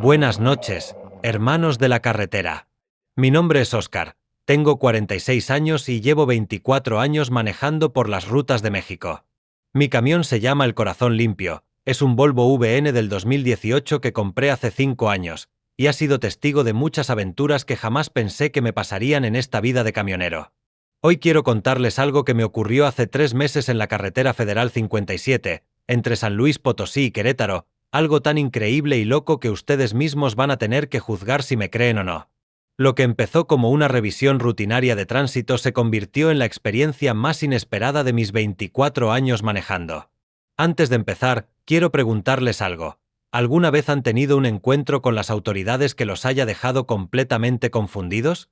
Buenas noches, hermanos de la carretera. Mi nombre es Óscar, tengo 46 años y llevo 24 años manejando por las rutas de México. Mi camión se llama El Corazón Limpio, es un Volvo VN del 2018 que compré hace 5 años, y ha sido testigo de muchas aventuras que jamás pensé que me pasarían en esta vida de camionero. Hoy quiero contarles algo que me ocurrió hace 3 meses en la carretera federal 57, entre San Luis Potosí y Querétaro, algo tan increíble y loco que ustedes mismos van a tener que juzgar si me creen o no. Lo que empezó como una revisión rutinaria de tránsito se convirtió en la experiencia más inesperada de mis 24 años manejando. Antes de empezar, quiero preguntarles algo. ¿Alguna vez han tenido un encuentro con las autoridades que los haya dejado completamente confundidos?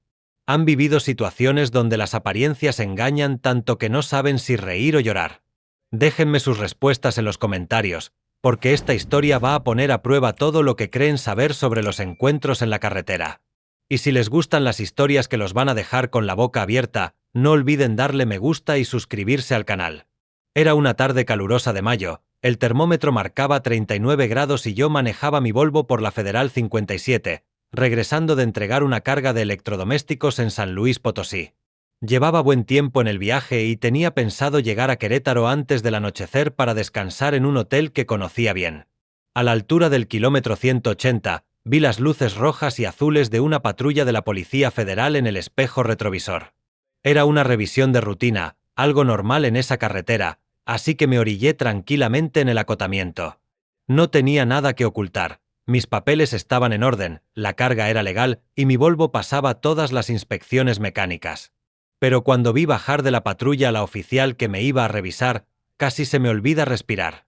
¿Han vivido situaciones donde las apariencias engañan tanto que no saben si reír o llorar? Déjenme sus respuestas en los comentarios, porque esta historia va a poner a prueba todo lo que creen saber sobre los encuentros en la carretera. Y si les gustan las historias que los van a dejar con la boca abierta, no olviden darle me gusta y suscribirse al canal. Era una tarde calurosa de mayo, el termómetro marcaba 39 grados y yo manejaba mi Volvo por la Federal 57, regresando de entregar una carga de electrodomésticos en San Luis Potosí. Llevaba buen tiempo en el viaje y tenía pensado llegar a Querétaro antes del anochecer para descansar en un hotel que conocía bien. A la altura del kilómetro 180, vi las luces rojas y azules de una patrulla de la Policía Federal en el espejo retrovisor. Era una revisión de rutina, algo normal en esa carretera, así que me orillé tranquilamente en el acotamiento. No tenía nada que ocultar, mis papeles estaban en orden, la carga era legal y mi Volvo pasaba todas las inspecciones mecánicas. Pero cuando vi bajar de la patrulla a la oficial que me iba a revisar, casi se me olvida respirar.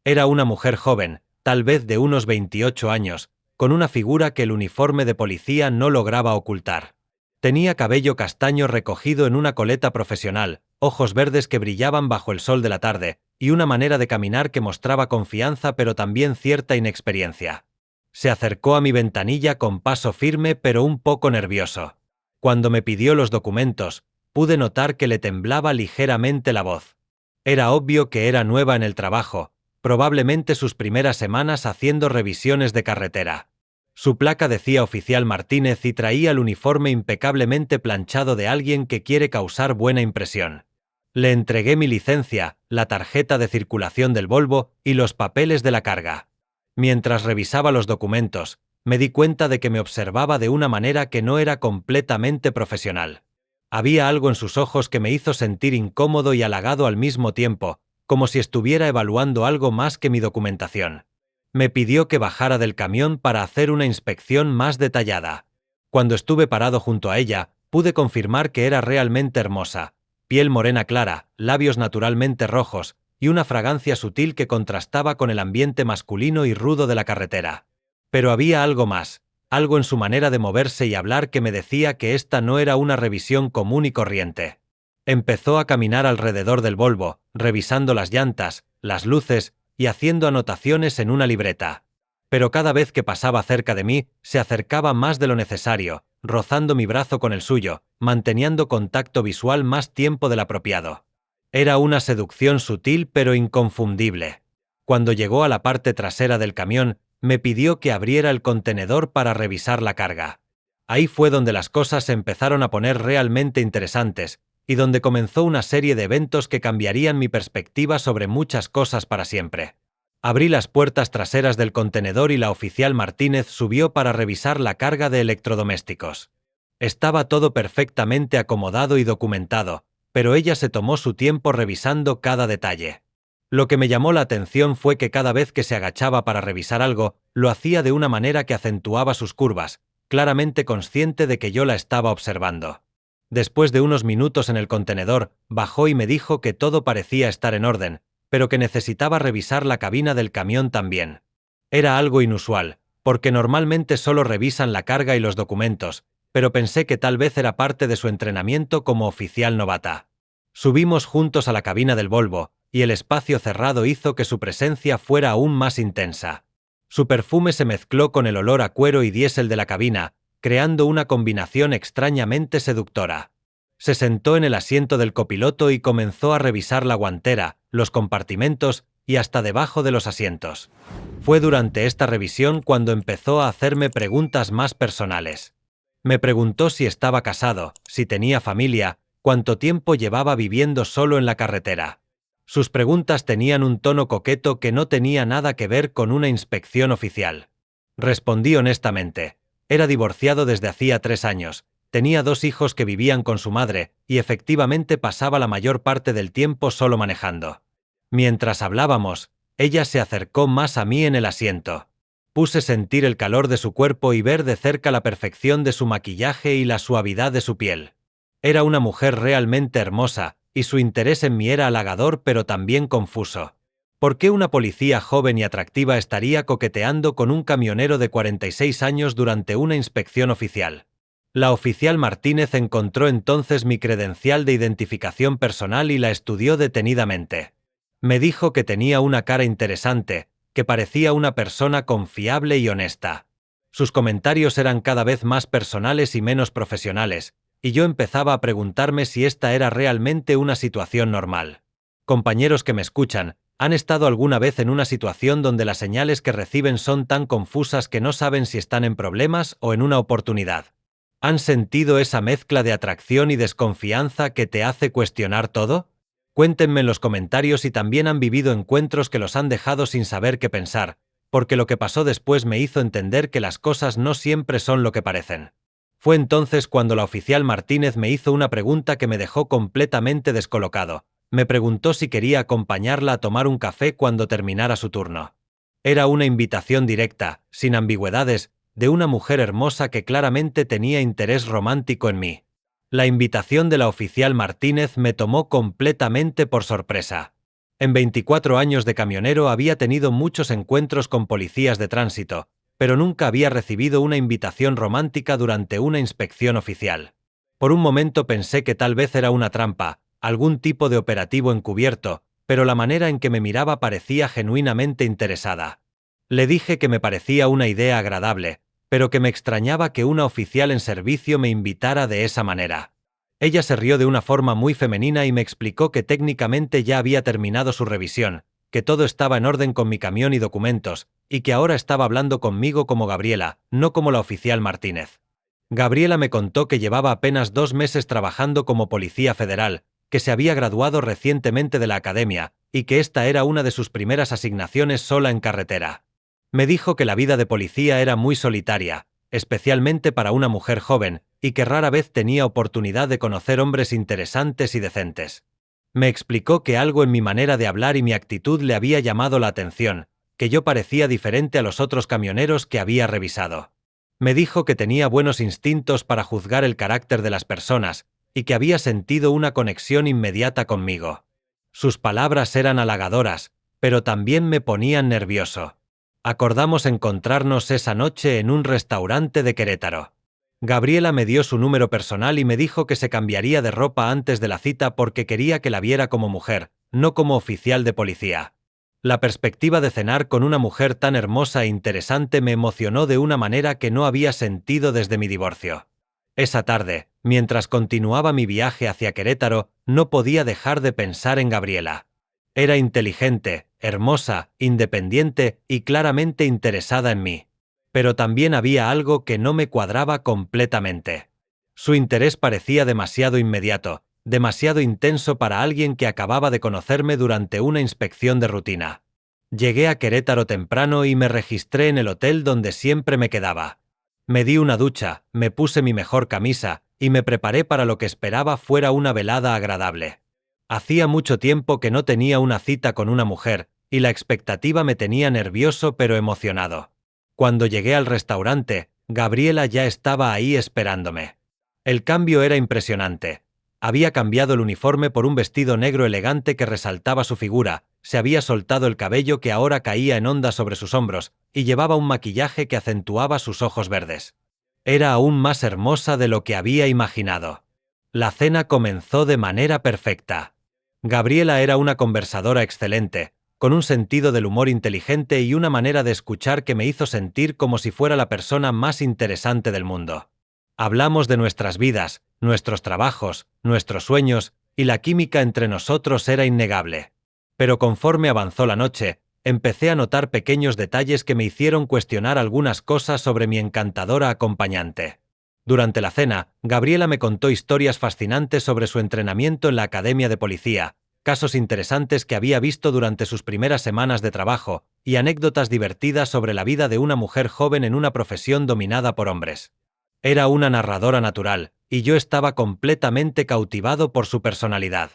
Era una mujer joven, tal vez de unos 28 años, con una figura que el uniforme de policía no lograba ocultar. Tenía cabello castaño recogido en una coleta profesional, ojos verdes que brillaban bajo el sol de la tarde, y una manera de caminar que mostraba confianza pero también cierta inexperiencia. Se acercó a mi ventanilla con paso firme pero un poco nervioso. Cuando me pidió los documentos, pude notar que le temblaba ligeramente la voz. Era obvio que era nueva en el trabajo, probablemente sus primeras semanas haciendo revisiones de carretera. Su placa decía Oficial Martínez y traía el uniforme impecablemente planchado de alguien que quiere causar buena impresión. Le entregué mi licencia, la tarjeta de circulación del Volvo y los papeles de la carga. Mientras revisaba los documentos, me di cuenta de que me observaba de una manera que no era completamente profesional. Había algo en sus ojos que me hizo sentir incómodo y halagado al mismo tiempo, como si estuviera evaluando algo más que mi documentación. Me pidió que bajara del camión para hacer una inspección más detallada. Cuando estuve parado junto a ella, pude confirmar que era realmente hermosa, piel morena clara, labios naturalmente rojos, y una fragancia sutil que contrastaba con el ambiente masculino y rudo de la carretera. Pero había algo más. Algo en su manera de moverse y hablar que me decía que esta no era una revisión común y corriente. Empezó a caminar alrededor del Volvo, revisando las llantas, las luces y haciendo anotaciones en una libreta. Pero cada vez que pasaba cerca de mí, se acercaba más de lo necesario, rozando mi brazo con el suyo, manteniendo contacto visual más tiempo del apropiado. Era una seducción sutil pero inconfundible. Cuando llegó a la parte trasera del camión, me pidió que abriera el contenedor para revisar la carga. Ahí fue donde las cosas se empezaron a poner realmente interesantes, y donde comenzó una serie de eventos que cambiarían mi perspectiva sobre muchas cosas para siempre. Abrí las puertas traseras del contenedor y la oficial Martínez subió para revisar la carga de electrodomésticos. Estaba todo perfectamente acomodado y documentado, pero ella se tomó su tiempo revisando cada detalle. Lo que me llamó la atención fue que cada vez que se agachaba para revisar algo, lo hacía de una manera que acentuaba sus curvas, claramente consciente de que yo la estaba observando. Después de unos minutos en el contenedor, bajó y me dijo que todo parecía estar en orden, pero que necesitaba revisar la cabina del camión también. Era algo inusual, porque normalmente solo revisan la carga y los documentos, pero pensé que tal vez era parte de su entrenamiento como oficial novata. Subimos juntos a la cabina del Volvo, y el espacio cerrado hizo que su presencia fuera aún más intensa. Su perfume se mezcló con el olor a cuero y diésel de la cabina, creando una combinación extrañamente seductora. Se sentó en el asiento del copiloto y comenzó a revisar la guantera, los compartimentos y hasta debajo de los asientos. Fue durante esta revisión cuando empezó a hacerme preguntas más personales. Me preguntó si estaba casado, si tenía familia, cuánto tiempo llevaba viviendo solo en la carretera. Sus preguntas tenían un tono coqueto que no tenía nada que ver con una inspección oficial. Respondí honestamente. Era divorciado desde hacía 3 años, tenía 2 hijos que vivían con su madre, y efectivamente pasaba la mayor parte del tiempo solo manejando. Mientras hablábamos, ella se acercó más a mí en el asiento. Puse sentir el calor de su cuerpo y ver de cerca la perfección de su maquillaje y la suavidad de su piel. Era una mujer realmente hermosa, y su interés en mí era halagador pero también confuso. ¿Por qué una policía joven y atractiva estaría coqueteando con un camionero de 46 años durante una inspección oficial? La oficial Martínez encontró entonces mi credencial de identificación personal y la estudió detenidamente. Me dijo que tenía una cara interesante, que parecía una persona confiable y honesta. Sus comentarios eran cada vez más personales y menos profesionales, y yo empezaba a preguntarme si esta era realmente una situación normal. Compañeros que me escuchan, ¿han estado alguna vez en una situación donde las señales que reciben son tan confusas que no saben si están en problemas o en una oportunidad? ¿Han sentido esa mezcla de atracción y desconfianza que te hace cuestionar todo? Cuéntenme en los comentarios si también han vivido encuentros que los han dejado sin saber qué pensar, porque lo que pasó después me hizo entender que las cosas no siempre son lo que parecen. Fue entonces cuando la oficial Martínez me hizo una pregunta que me dejó completamente descolocado. Me preguntó si quería acompañarla a tomar un café cuando terminara su turno. Era una invitación directa, sin ambigüedades, de una mujer hermosa que claramente tenía interés romántico en mí. La invitación de la oficial Martínez me tomó completamente por sorpresa. En 24 años de camionero había tenido muchos encuentros con policías de tránsito, pero nunca había recibido una invitación romántica durante una inspección oficial. Por un momento pensé que tal vez era una trampa, algún tipo de operativo encubierto, pero la manera en que me miraba parecía genuinamente interesada. Le dije que me parecía una idea agradable, pero que me extrañaba que una oficial en servicio me invitara de esa manera. Ella se rió de una forma muy femenina y me explicó que técnicamente ya había terminado su revisión, que todo estaba en orden con mi camión y documentos, y que ahora estaba hablando conmigo como Gabriela, no como la oficial Martínez. Gabriela me contó que llevaba apenas 2 meses trabajando como policía federal, que se había graduado recientemente de la academia, y que esta era una de sus primeras asignaciones sola en carretera. Me dijo que la vida de policía era muy solitaria, especialmente para una mujer joven, y que rara vez tenía oportunidad de conocer hombres interesantes y decentes. Me explicó que algo en mi manera de hablar y mi actitud le había llamado la atención, que yo parecía diferente a los otros camioneros que había revisado. Me dijo que tenía buenos instintos para juzgar el carácter de las personas, y que había sentido una conexión inmediata conmigo. Sus palabras eran halagadoras, pero también me ponían nervioso. Acordamos encontrarnos esa noche en un restaurante de Querétaro. Gabriela me dio su número personal y me dijo que se cambiaría de ropa antes de la cita porque quería que la viera como mujer, no como oficial de policía. La perspectiva de cenar con una mujer tan hermosa e interesante me emocionó de una manera que no había sentido desde mi divorcio. Esa tarde, mientras continuaba mi viaje hacia Querétaro, no podía dejar de pensar en Gabriela. Era inteligente, hermosa, independiente y claramente interesada en mí. Pero también había algo que no me cuadraba completamente. Su interés parecía demasiado inmediato, demasiado intenso para alguien que acababa de conocerme durante una inspección de rutina. Llegué a Querétaro temprano y me registré en el hotel donde siempre me quedaba. Me di una ducha, me puse mi mejor camisa y me preparé para lo que esperaba fuera una velada agradable. Hacía mucho tiempo que no tenía una cita con una mujer, y la expectativa me tenía nervioso pero emocionado. Cuando llegué al restaurante, Gabriela ya estaba ahí esperándome. El cambio era impresionante. Había cambiado el uniforme por un vestido negro elegante que resaltaba su figura, se había soltado el cabello que ahora caía en ondas sobre sus hombros, y llevaba un maquillaje que acentuaba sus ojos verdes. Era aún más hermosa de lo que había imaginado. La cena comenzó de manera perfecta. Gabriela era una conversadora excelente, con un sentido del humor inteligente y una manera de escuchar que me hizo sentir como si fuera la persona más interesante del mundo. Hablamos de nuestras vidas, nuestros trabajos, nuestros sueños, y la química entre nosotros era innegable. Pero conforme avanzó la noche, empecé a notar pequeños detalles que me hicieron cuestionar algunas cosas sobre mi encantadora acompañante. Durante la cena, Gabriela me contó historias fascinantes sobre su entrenamiento en la academia de policía, casos interesantes que había visto durante sus primeras semanas de trabajo, y anécdotas divertidas sobre la vida de una mujer joven en una profesión dominada por hombres. Era una narradora natural, y yo estaba completamente cautivado por su personalidad.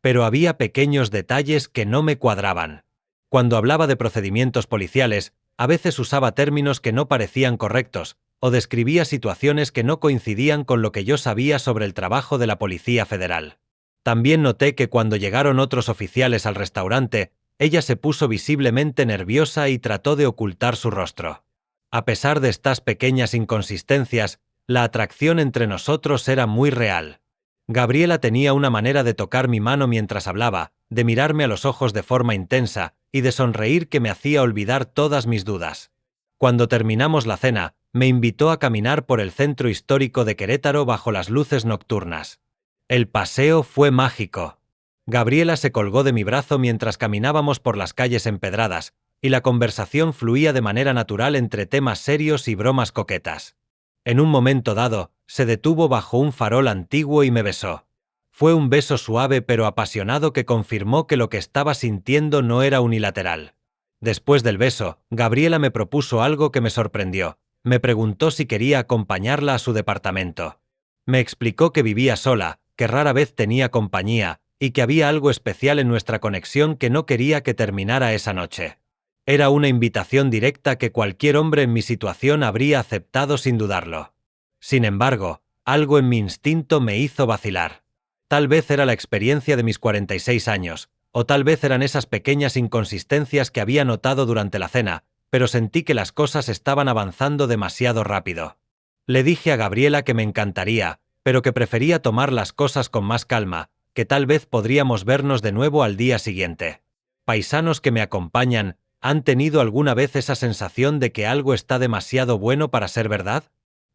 Pero había pequeños detalles que no me cuadraban. Cuando hablaba de procedimientos policiales, a veces usaba términos que no parecían correctos, o describía situaciones que no coincidían con lo que yo sabía sobre el trabajo de la Policía Federal. También noté que cuando llegaron otros oficiales al restaurante, ella se puso visiblemente nerviosa y trató de ocultar su rostro. A pesar de estas pequeñas inconsistencias, la atracción entre nosotros era muy real. Gabriela tenía una manera de tocar mi mano mientras hablaba, de mirarme a los ojos de forma intensa, y de sonreír que me hacía olvidar todas mis dudas. Cuando terminamos la cena, me invitó a caminar por el centro histórico de Querétaro bajo las luces nocturnas. El paseo fue mágico. Gabriela se colgó de mi brazo mientras caminábamos por las calles empedradas, y la conversación fluía de manera natural entre temas serios y bromas coquetas. En un momento dado, se detuvo bajo un farol antiguo y me besó. Fue un beso suave pero apasionado que confirmó que lo que estaba sintiendo no era unilateral. Después del beso, Gabriela me propuso algo que me sorprendió. Me preguntó si quería acompañarla a su departamento. Me explicó que vivía sola, que rara vez tenía compañía, y que había algo especial en nuestra conexión que no quería que terminara esa noche. Era una invitación directa que cualquier hombre en mi situación habría aceptado sin dudarlo. Sin embargo, algo en mi instinto me hizo vacilar. Tal vez era la experiencia de mis 46 años, o tal vez eran esas pequeñas inconsistencias que había notado durante la cena, pero sentí que las cosas estaban avanzando demasiado rápido. Le dije a Gabriela que me encantaría, pero que prefería tomar las cosas con más calma, que tal vez podríamos vernos de nuevo al día siguiente. Paisanos que me acompañan, ¿han tenido alguna vez esa sensación de que algo está demasiado bueno para ser verdad?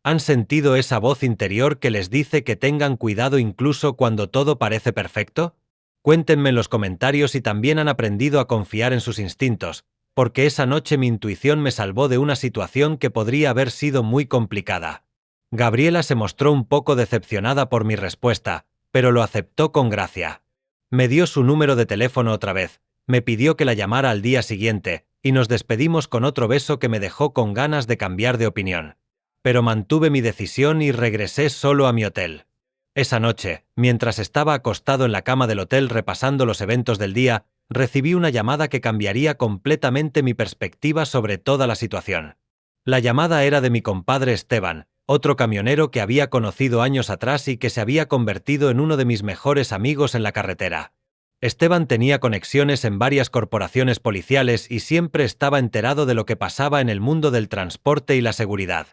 ¿Han sentido esa voz interior que les dice que tengan cuidado incluso cuando todo parece perfecto? Cuéntenme en los comentarios si también han aprendido a confiar en sus instintos, porque esa noche mi intuición me salvó de una situación que podría haber sido muy complicada. Gabriela se mostró un poco decepcionada por mi respuesta, pero lo aceptó con gracia. Me dio su número de teléfono otra vez, me pidió que la llamara al día siguiente, y nos despedimos con otro beso que me dejó con ganas de cambiar de opinión. Pero mantuve mi decisión y regresé solo a mi hotel. Esa noche, mientras estaba acostado en la cama del hotel repasando los eventos del día, recibí una llamada que cambiaría completamente mi perspectiva sobre toda la situación. La llamada era de mi compadre Esteban, otro camionero que había conocido años atrás y que se había convertido en uno de mis mejores amigos en la carretera. Esteban tenía conexiones en varias corporaciones policiales y siempre estaba enterado de lo que pasaba en el mundo del transporte y la seguridad.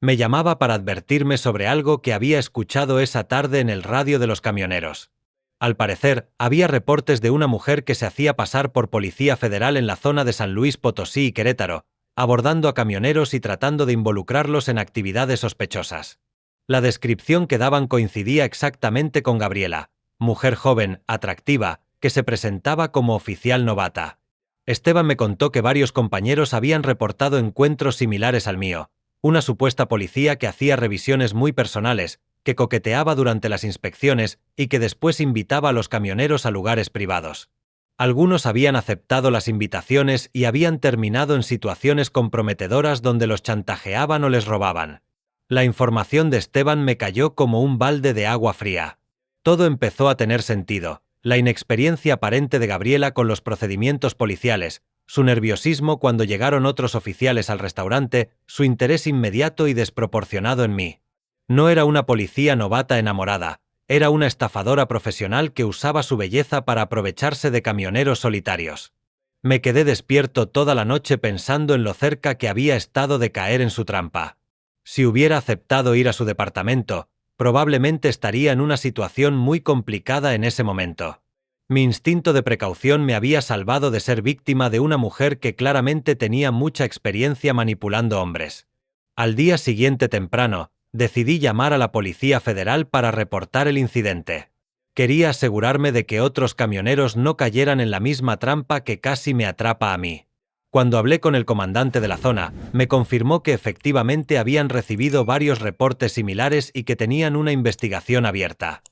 Me llamaba para advertirme sobre algo que había escuchado esa tarde en el radio de los camioneros. Al parecer, había reportes de una mujer que se hacía pasar por policía federal en la zona de San Luis Potosí y Querétaro, abordando a camioneros y tratando de involucrarlos en actividades sospechosas. La descripción que daban coincidía exactamente con Gabriela, mujer joven, atractiva, que se presentaba como oficial novata. Esteban me contó que varios compañeros habían reportado encuentros similares al mío, una supuesta policía que hacía revisiones muy personales, que coqueteaba durante las inspecciones y que después invitaba a los camioneros a lugares privados. Algunos habían aceptado las invitaciones y habían terminado en situaciones comprometedoras donde los chantajeaban o les robaban. La información de Esteban me cayó como un balde de agua fría. Todo empezó a tener sentido: la inexperiencia aparente de Gabriela con los procedimientos policiales, su nerviosismo cuando llegaron otros oficiales al restaurante, su interés inmediato y desproporcionado en mí. No era una policía novata enamorada, era una estafadora profesional que usaba su belleza para aprovecharse de camioneros solitarios. Me quedé despierto toda la noche pensando en lo cerca que había estado de caer en su trampa. Si hubiera aceptado ir a su departamento, probablemente estaría en una situación muy complicada en ese momento. Mi instinto de precaución me había salvado de ser víctima de una mujer que claramente tenía mucha experiencia manipulando hombres. Al día siguiente temprano, decidí llamar a la Policía Federal para reportar el incidente. Quería asegurarme de que otros camioneros no cayeran en la misma trampa que casi me atrapa a mí. Cuando hablé con el comandante de la zona, me confirmó que efectivamente habían recibido varios reportes similares y que tenían una investigación abierta.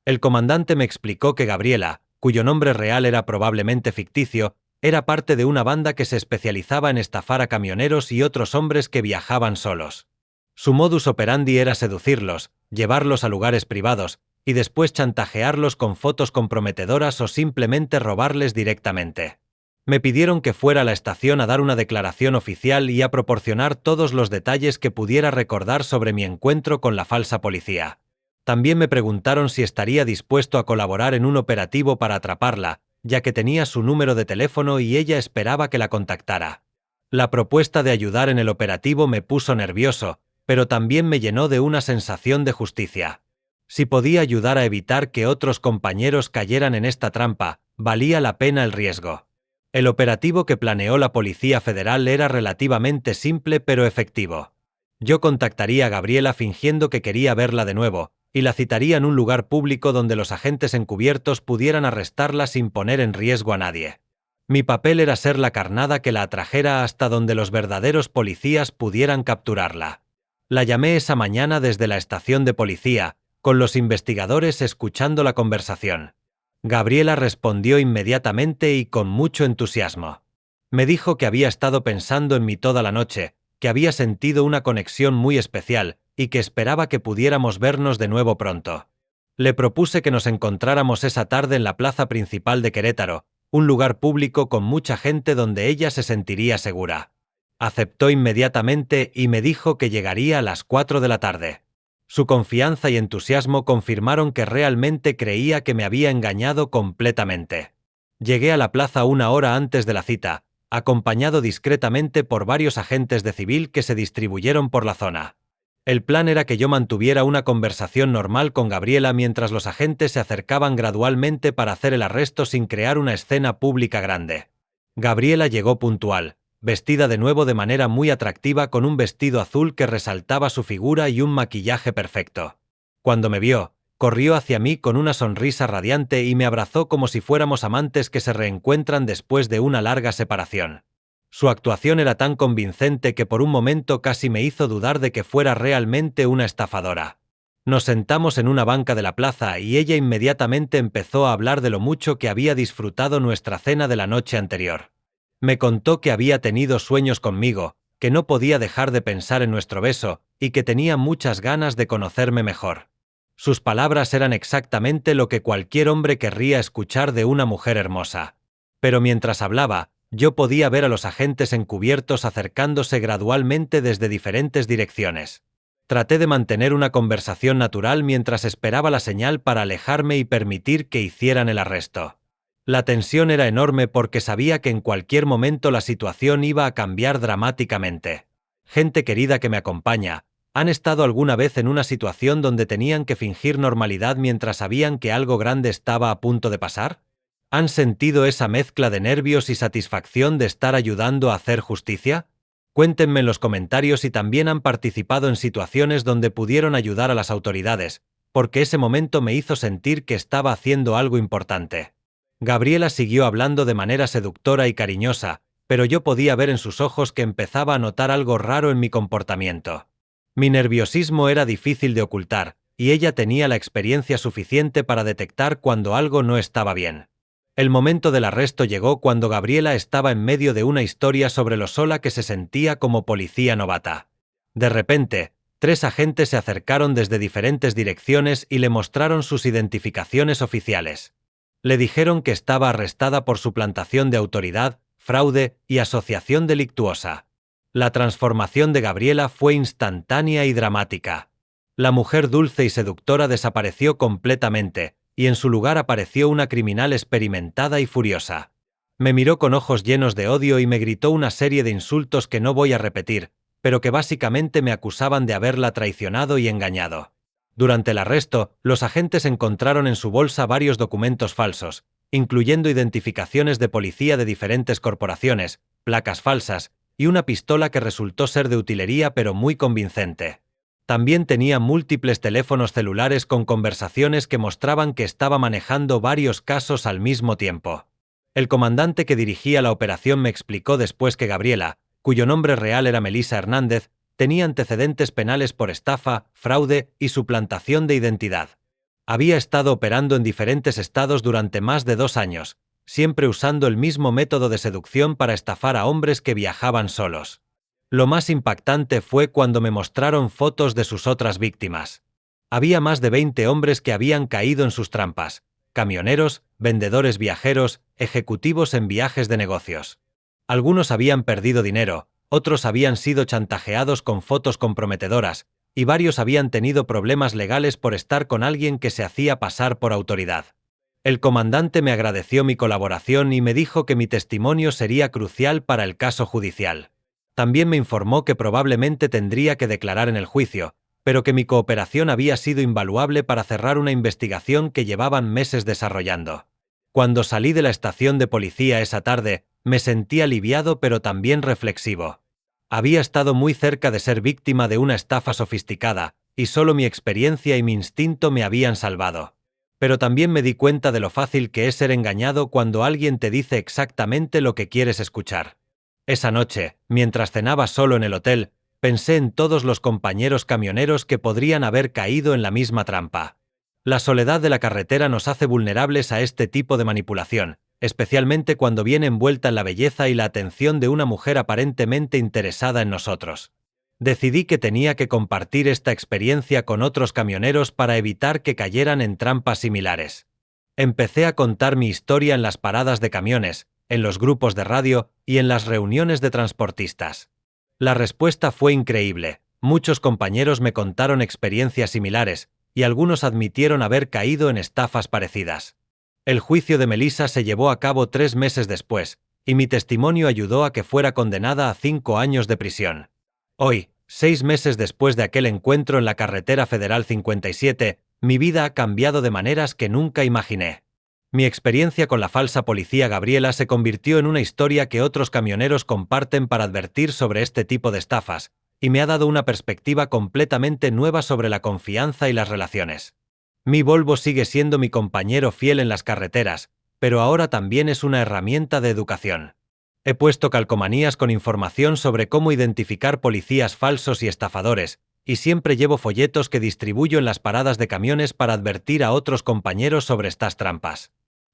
El comandante me explicó que Gabriela, cuyo nombre real era probablemente ficticio, era parte de una banda que se especializaba en estafar a camioneros y otros hombres que viajaban solos. Su modus operandi era seducirlos, llevarlos a lugares privados, y después chantajearlos con fotos comprometedoras o simplemente robarles directamente. Me pidieron que fuera a la estación a dar una declaración oficial y a proporcionar todos los detalles que pudiera recordar sobre mi encuentro con la falsa policía. También me preguntaron si estaría dispuesto a colaborar en un operativo para atraparla, ya que tenía su número de teléfono y ella esperaba que la contactara. La propuesta de ayudar en el operativo me puso nervioso, pero también me llenó de una sensación de justicia. Si podía ayudar a evitar que otros compañeros cayeran en esta trampa, valía la pena el riesgo. El operativo que planeó la Policía Federal era relativamente simple pero efectivo. Yo contactaría a Gabriela fingiendo que quería verla de nuevo, y la citaría en un lugar público donde los agentes encubiertos pudieran arrestarla sin poner en riesgo a nadie. Mi papel era ser la carnada que la atrajera hasta donde los verdaderos policías pudieran capturarla. La llamé esa mañana desde la estación de policía, con los investigadores escuchando la conversación. Gabriela respondió inmediatamente y con mucho entusiasmo. Me dijo que había estado pensando en mí toda la noche, que había sentido una conexión muy especial y que esperaba que pudiéramos vernos de nuevo pronto. Le propuse que nos encontráramos esa tarde en la plaza principal de Querétaro, un lugar público con mucha gente donde ella se sentiría segura. Aceptó inmediatamente y me dijo que llegaría a las 4 de la tarde. Su confianza y entusiasmo confirmaron que realmente creía que me había engañado completamente. Llegué a la plaza una hora antes de la cita, acompañado discretamente por varios agentes de civil que se distribuyeron por la zona. El plan era que yo mantuviera una conversación normal con Gabriela mientras los agentes se acercaban gradualmente para hacer el arresto sin crear una escena pública grande. Gabriela llegó puntual, vestida de nuevo de manera muy atractiva con un vestido azul que resaltaba su figura y un maquillaje perfecto. Cuando me vio, corrió hacia mí con una sonrisa radiante y me abrazó como si fuéramos amantes que se reencuentran después de una larga separación. Su actuación era tan convincente que por un momento casi me hizo dudar de que fuera realmente una estafadora. Nos sentamos en una banca de la plaza y ella inmediatamente empezó a hablar de lo mucho que había disfrutado nuestra cena de la noche anterior. Me contó que había tenido sueños conmigo, que no podía dejar de pensar en nuestro beso y que tenía muchas ganas de conocerme mejor. Sus palabras eran exactamente lo que cualquier hombre querría escuchar de una mujer hermosa. Pero mientras hablaba, yo podía ver a los agentes encubiertos acercándose gradualmente desde diferentes direcciones. Traté de mantener una conversación natural mientras esperaba la señal para alejarme y permitir que hicieran el arresto. La tensión era enorme porque sabía que en cualquier momento la situación iba a cambiar dramáticamente. Gente querida que me acompaña, ¿han estado alguna vez en una situación donde tenían que fingir normalidad mientras sabían que algo grande estaba a punto de pasar? ¿Han sentido esa mezcla de nervios y satisfacción de estar ayudando a hacer justicia? Cuéntenme en los comentarios si también han participado en situaciones donde pudieron ayudar a las autoridades, porque ese momento me hizo sentir que estaba haciendo algo importante. Gabriela siguió hablando de manera seductora y cariñosa, pero yo podía ver en sus ojos que empezaba a notar algo raro en mi comportamiento. Mi nerviosismo era difícil de ocultar, y ella tenía la experiencia suficiente para detectar cuando algo no estaba bien. El momento del arresto llegó cuando Gabriela estaba en medio de una historia sobre lo sola que se sentía como policía novata. De repente, 3 agentes se acercaron desde diferentes direcciones y le mostraron sus identificaciones oficiales. Le dijeron que estaba arrestada por suplantación de autoridad, fraude y asociación delictuosa. La transformación de Gabriela fue instantánea y dramática. La mujer dulce y seductora desapareció completamente, y en su lugar apareció una criminal experimentada y furiosa. Me miró con ojos llenos de odio y me gritó una serie de insultos que no voy a repetir, pero que básicamente me acusaban de haberla traicionado y engañado. Durante el arresto, los agentes encontraron en su bolsa varios documentos falsos, incluyendo identificaciones de policía de diferentes corporaciones, placas falsas y una pistola que resultó ser de utilería pero muy convincente. También tenía múltiples teléfonos celulares con conversaciones que mostraban que estaba manejando varios casos al mismo tiempo. El comandante que dirigía la operación me explicó después que Gabriela, cuyo nombre real era Melissa Hernández, tenía antecedentes penales por estafa, fraude y suplantación de identidad. Había estado operando en diferentes estados durante más de 2 años, siempre usando el mismo método de seducción para estafar a hombres que viajaban solos. Lo más impactante fue cuando me mostraron fotos de sus otras víctimas. Había más de 20 hombres que habían caído en sus trampas: camioneros, vendedores viajeros, ejecutivos en viajes de negocios. Algunos habían perdido dinero, otros habían sido chantajeados con fotos comprometedoras, y varios habían tenido problemas legales por estar con alguien que se hacía pasar por autoridad. El comandante me agradeció mi colaboración y me dijo que mi testimonio sería crucial para el caso judicial. También me informó que probablemente tendría que declarar en el juicio, pero que mi cooperación había sido invaluable para cerrar una investigación que llevaban meses desarrollando. Cuando salí de la estación de policía esa tarde, me sentí aliviado pero también reflexivo. Había estado muy cerca de ser víctima de una estafa sofisticada, y solo mi experiencia y mi instinto me habían salvado. Pero también me di cuenta de lo fácil que es ser engañado cuando alguien te dice exactamente lo que quieres escuchar. Esa noche, mientras cenaba solo en el hotel, pensé en todos los compañeros camioneros que podrían haber caído en la misma trampa. La soledad de la carretera nos hace vulnerables a este tipo de manipulación, especialmente cuando viene envuelta en la belleza y la atención de una mujer aparentemente interesada en nosotros. Decidí que tenía que compartir esta experiencia con otros camioneros para evitar que cayeran en trampas similares. Empecé a contar mi historia en las paradas de camiones, en los grupos de radio y en las reuniones de transportistas. La respuesta fue increíble. Muchos compañeros me contaron experiencias similares, y algunos admitieron haber caído en estafas parecidas. El juicio de Melissa se llevó a cabo 3 meses después, y mi testimonio ayudó a que fuera condenada a 5 años de prisión. Hoy, 6 meses después de aquel encuentro en la carretera Federal 57, mi vida ha cambiado de maneras que nunca imaginé. Mi experiencia con la falsa policía Gabriela se convirtió en una historia que otros camioneros comparten para advertir sobre este tipo de estafas, y me ha dado una perspectiva completamente nueva sobre la confianza y las relaciones. Mi Volvo sigue siendo mi compañero fiel en las carreteras, pero ahora también es una herramienta de educación. He puesto calcomanías con información sobre cómo identificar policías falsos y estafadores, y siempre llevo folletos que distribuyo en las paradas de camiones para advertir a otros compañeros sobre estas trampas.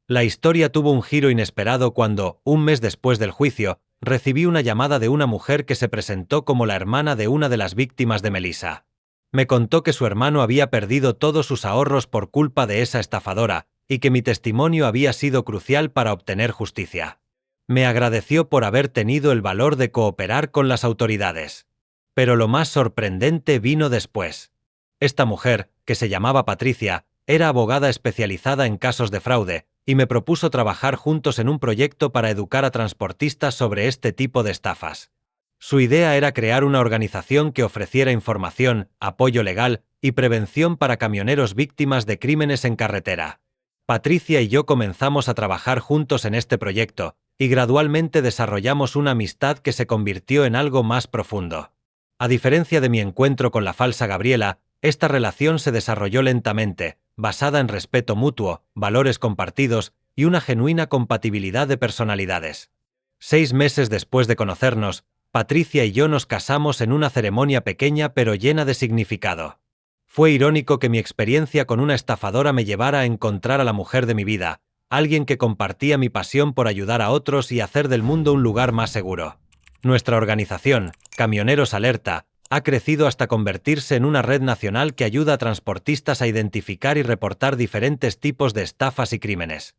La historia tuvo un giro inesperado cuando, un mes después del juicio, recibí una llamada de una mujer que se presentó como la hermana de una de las víctimas de Melissa. Me contó que su hermano había perdido todos sus ahorros por culpa de esa estafadora, y que mi testimonio había sido crucial para obtener justicia. Me agradeció por haber tenido el valor de cooperar con las autoridades. Pero lo más sorprendente vino después. Esta mujer, que se llamaba Patricia, era abogada especializada en casos de fraude, y me propuso trabajar juntos en un proyecto para educar a transportistas sobre este tipo de estafas. Su idea era crear una organización que ofreciera información, apoyo legal y prevención para camioneros víctimas de crímenes en carretera. Patricia y yo comenzamos a trabajar juntos en este proyecto, y gradualmente desarrollamos una amistad que se convirtió en algo más profundo. A diferencia de mi encuentro con la falsa Gabriela, esta relación se desarrolló lentamente, basada en respeto mutuo, valores compartidos y una genuina compatibilidad de personalidades. 6 meses después de conocernos, Patricia y yo nos casamos en una ceremonia pequeña pero llena de significado. Fue irónico que mi experiencia con una estafadora me llevara a encontrar a la mujer de mi vida, alguien que compartía mi pasión por ayudar a otros y hacer del mundo un lugar más seguro. Nuestra organización, Camioneros Alerta, ha crecido hasta convertirse en una red nacional que ayuda a transportistas a identificar y reportar diferentes tipos de estafas y crímenes.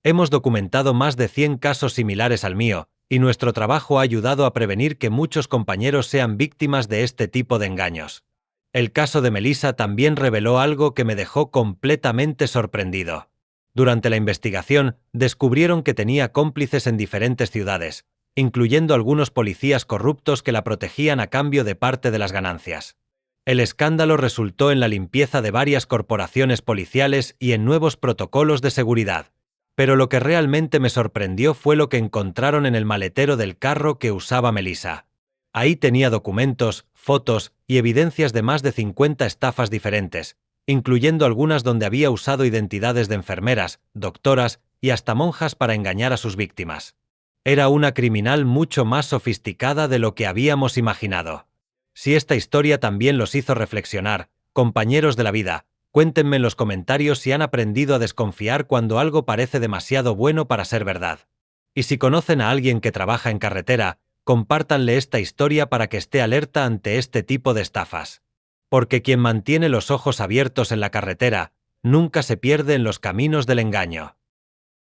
Hemos documentado más de 100 casos similares al mío, y nuestro trabajo ha ayudado a prevenir que muchos compañeros sean víctimas de este tipo de engaños. El caso de Melissa también reveló algo que me dejó completamente sorprendido. Durante la investigación, descubrieron que tenía cómplices en diferentes ciudades, incluyendo algunos policías corruptos que la protegían a cambio de parte de las ganancias. El escándalo resultó en la limpieza de varias corporaciones policiales y en nuevos protocolos de seguridad. Pero lo que realmente me sorprendió fue lo que encontraron en el maletero del carro que usaba Melissa. Ahí tenía documentos, fotos y evidencias de más de 50 estafas diferentes, incluyendo algunas donde había usado identidades de enfermeras, doctoras y hasta monjas para engañar a sus víctimas. Era una criminal mucho más sofisticada de lo que habíamos imaginado. Si esta historia también los hizo reflexionar, compañeros de la vida, cuéntenme en los comentarios si han aprendido a desconfiar cuando algo parece demasiado bueno para ser verdad. Y si conocen a alguien que trabaja en carretera, compártanle esta historia para que esté alerta ante este tipo de estafas. Porque quien mantiene los ojos abiertos en la carretera, nunca se pierde en los caminos del engaño.